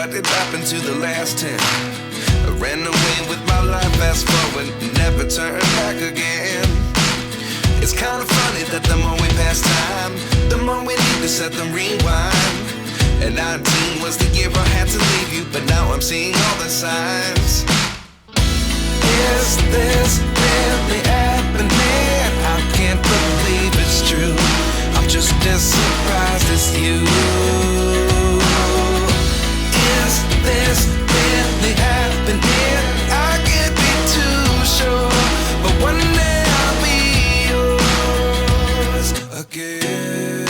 what did happen to the last 10? I ran away with my life, fast forward, never turn back again. It's kind of funny that the more we pass time, the more we need to set the rewind. And 19 was the year I had to leave you, but now I'm seeing all the signs. Is this really happening? I can't believe it's true. I'm just as surprised as you. Is this really happening? I can't be too sure, but one day I'll be yours again.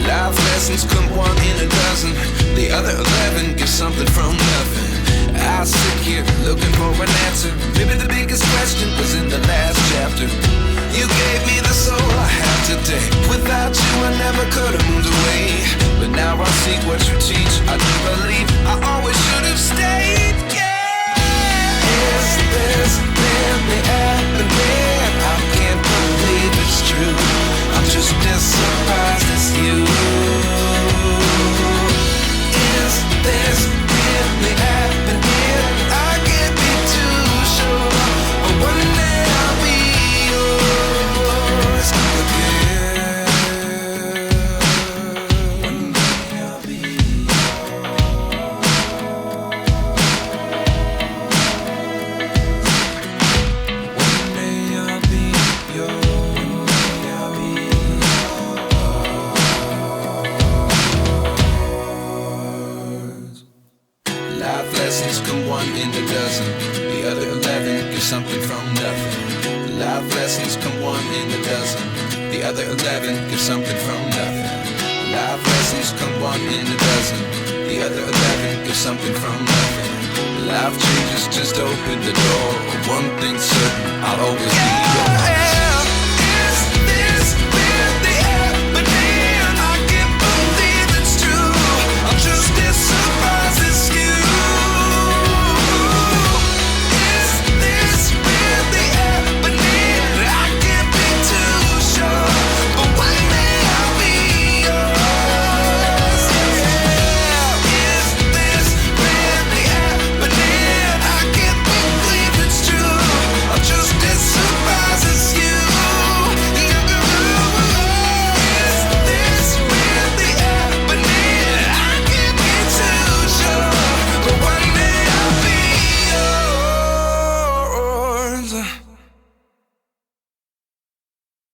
Life lessons come one in a dozen. The other 11 give something from nothing. I sit here looking for an answer. Maybe the biggest question was in the last chapter. You gave me the soul I have today. Without you I never could have moved away. But now I see what you teach. I do believe I always should have stayed. Yeah. Is this really happening? I can't believe it's true. I'm just as surprised as you. Is this really happening? I can't be too sure, but one day I'll be yours again. One day I'll be yours. One day I'll be yours. I'll be yours. Life lessons come one in a dozen. The other 11 give something from nothing. Life lessons come one in a dozen. The other 11 give something from nothing. Life lessons come one in a dozen. The other 11 give something from nothing. Life changes just open the door. One thing's certain, I'll always be